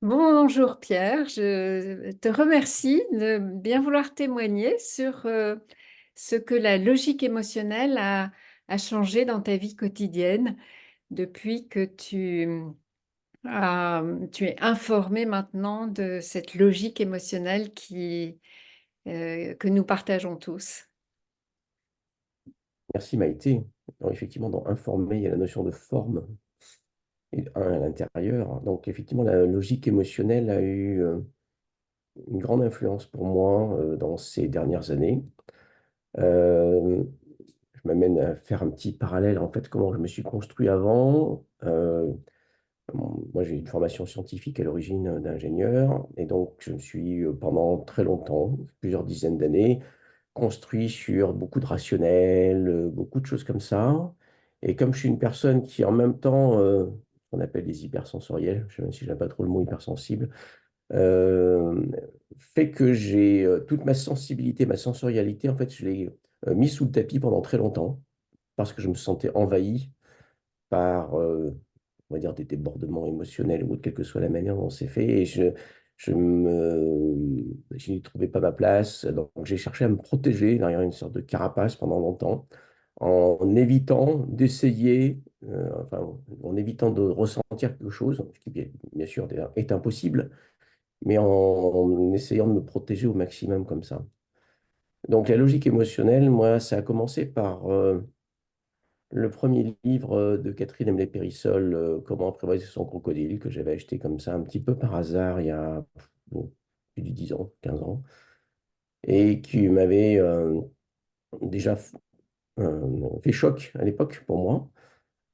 Bonjour Pierre, je te remercie de bien vouloir témoigner sur ce que la logique émotionnelle a changé dans ta vie quotidienne depuis que tu es informé maintenant de cette logique émotionnelle que nous partageons tous. Merci Maïté. Alors, effectivement, dans informer, il y a la notion de forme et un à l'intérieur. Donc, effectivement, la logique émotionnelle a eu une grande influence pour moi dans ces dernières années. Euh, je m'amène à faire un petit parallèle, en fait, comment je me suis construit avant. Moi, j'ai une formation scientifique à l'origine d'ingénieur, et donc je me suis, pendant très longtemps, plusieurs dizaines d'années, construit sur beaucoup de rationnel, beaucoup de choses comme ça. Et comme je suis une personne qui, en même temps, on appelle les hypersensoriels, je même si je n'aime pas trop le mot hypersensible, euh, fait que j'ai toute ma sensibilité, ma sensorialité, en fait, je l'ai mis sous le tapis pendant très longtemps parce que je me sentais envahi par, on va dire, des débordements émotionnels ou quelle que soit la manière dont c'est fait. Et je n'y trouvais pas ma place. Donc, j'ai cherché à me protéger derrière une sorte de carapace pendant longtemps, en évitant d'essayer, enfin, en évitant de ressentir quelque chose, ce qui, bien sûr, est impossible, mais en essayant de me protéger au maximum comme ça. Donc, la logique émotionnelle, moi, ça a commencé par le premier livre de Catherine Emlet-Périssol, Comment apprivoiser son crocodile, que j'avais acheté comme ça un petit peu par hasard il y a bon, plus de 10 ans, 15 ans, et qui m'avait déjà fait choc à l'époque pour moi,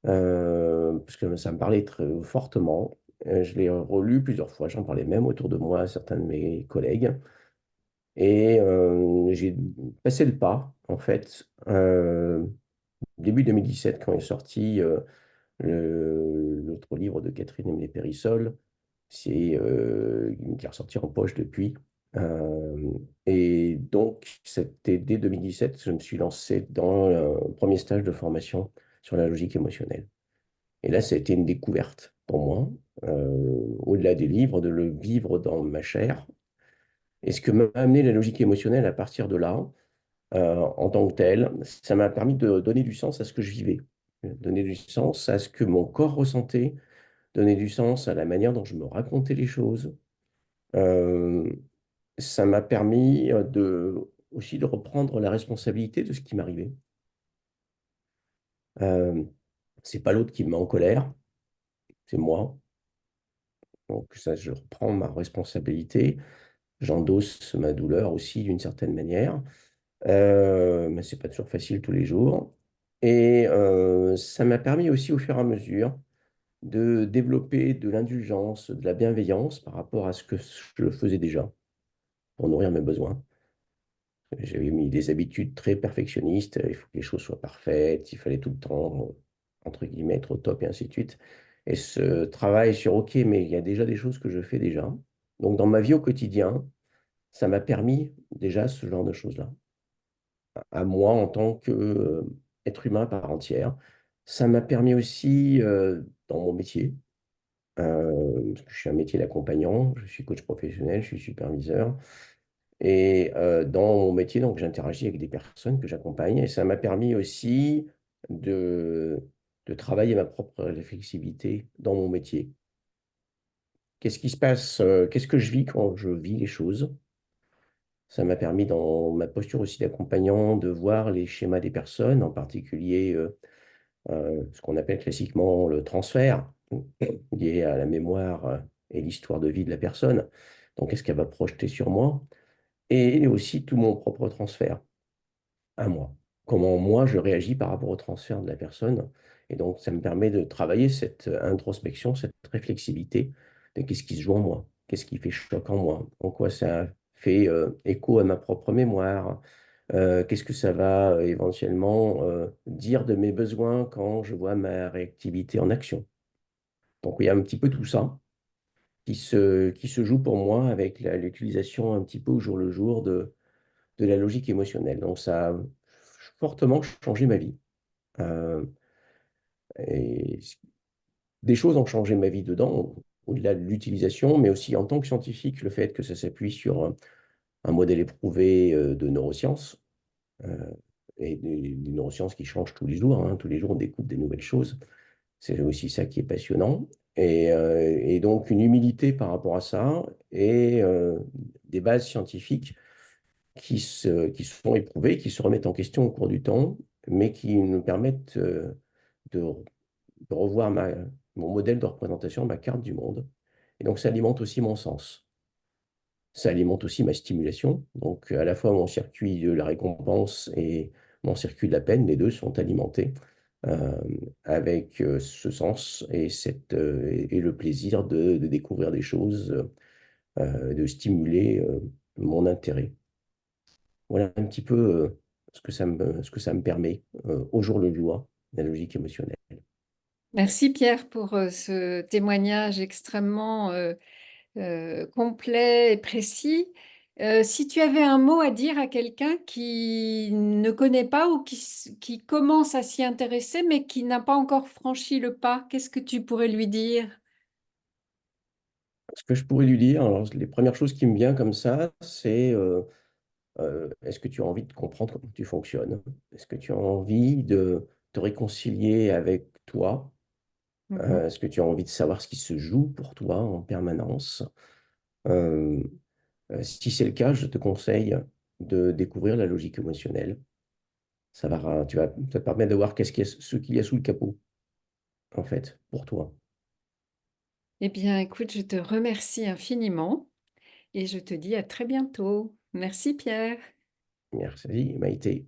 parce que ça me parlait très fortement. Je l'ai relu plusieurs fois, j'en parlais même autour de moi à certains de mes collègues, et j'ai passé le pas, en fait, début 2017, quand est sorti l'autre livre de Catherine Emlet-Périssol, qui est ressorti en poche depuis. Euh, et donc, c'était dès 2017 que je me suis lancé dans le premier stage de formation sur la logique émotionnelle. Et là, ça a été une découverte pour moi, au-delà des livres, de le vivre dans ma chair. Et ce que m'a amené la logique émotionnelle à partir de là, en tant que tel, ça m'a permis de donner du sens à ce que je vivais, donner du sens à ce que mon corps ressentait, donner du sens à la manière dont je me racontais les choses. Euh, Ça m'a permis aussi de reprendre la responsabilité de ce qui m'arrivait. Euh, c'est pas l'autre qui me met en colère, c'est moi. Donc ça, je reprends ma responsabilité, j'endosse ma douleur aussi d'une certaine manière. Mais c'est pas toujours facile tous les jours. Et ça m'a permis aussi au fur et à mesure de développer de l'indulgence, de la bienveillance par rapport à ce que je faisais déjà pour nourrir mes besoins. J'avais mis des habitudes très perfectionnistes, il faut que les choses soient parfaites, il fallait tout le temps, entre guillemets, être au top et ainsi de suite. Et ce travail sur, OK, mais il y a déjà des choses que je fais déjà. Donc dans ma vie au quotidien, ça m'a permis déjà ce genre de choses-là. À moi en tant qu'être humain à part entière. Ça m'a permis aussi, dans mon métier, parce que je suis un métier d'accompagnant, je suis coach professionnel, je suis superviseur. Et dans mon métier, donc, j'interagis avec des personnes que j'accompagne. Et ça m'a permis aussi de, de travailler ma propre réflexivité dans mon métier. Qu'est-ce qui se passe? Qu'est-ce que je vis quand je vis les choses? Ça m'a permis, dans ma posture aussi d'accompagnant, de voir les schémas des personnes, en particulier ce qu'on appelle classiquement le transfert, lié à la mémoire et l'histoire de vie de la personne. Donc, qu'est-ce qu'elle va projeter sur moi? Et aussi tout mon propre transfert à moi. Comment moi je réagis par rapport au transfert de la personne. Et donc, ça me permet de travailler cette introspection, cette réflexivité de qu'est-ce qui se joue en moi, qu'est-ce qui fait choc en moi, en quoi ça fait écho à ma propre mémoire, qu'est-ce que ça va éventuellement dire de mes besoins quand je vois ma réactivité en action. Donc, il y a un petit peu tout ça qui se joue pour moi avec l'utilisation un petit peu au jour le jour de la logique émotionnelle. Donc, ça a fortement changé ma vie. Euh, et des choses ont changé ma vie dedans. au-delà de l'utilisation, mais aussi en tant que scientifique, le fait que ça s'appuie sur un modèle éprouvé de neurosciences, euh, et des neurosciences qui changent tous les jours, hein. Tous les jours, on découvre des nouvelles choses. C'est aussi ça qui est passionnant. Et donc, une humilité par rapport à ça et des bases scientifiques qui sont éprouvées, qui se remettent en question au cours du temps, mais qui nous permettent de, de revoir mon modèle de représentation, ma carte du monde. Et donc, ça alimente aussi mon sens. Ça alimente aussi ma stimulation. Donc, à la fois mon circuit de la récompense et mon circuit de la peine, les deux sont alimentés euh, avec ce sens et le plaisir de découvrir des choses, de stimuler mon intérêt. Voilà un petit peu ce que ça me permet au jour le jour, la logique émotionnelle. Merci Pierre pour ce témoignage extrêmement complet et précis. Si tu avais un mot à dire à quelqu'un qui ne connaît pas ou qui commence à s'y intéresser mais qui n'a pas encore franchi le pas, qu'est-ce que tu pourrais lui dire? Ce que je pourrais lui dire, alors, les premières choses qui me viennent comme ça, c'est est-ce que tu as envie de comprendre comment tu fonctionnes? Est-ce que tu as envie de te réconcilier avec toi? Mhm. Est-ce que tu as envie de savoir ce qui se joue pour toi en permanence? Euh, Si c'est le cas, je te conseille de découvrir la logique émotionnelle. Ça te permettre de voir ce qu'il y a sous le capot, en fait, pour toi. Eh bien, écoute, je te remercie infiniment et je te dis à très bientôt. Merci Pierre. Merci, Maïté.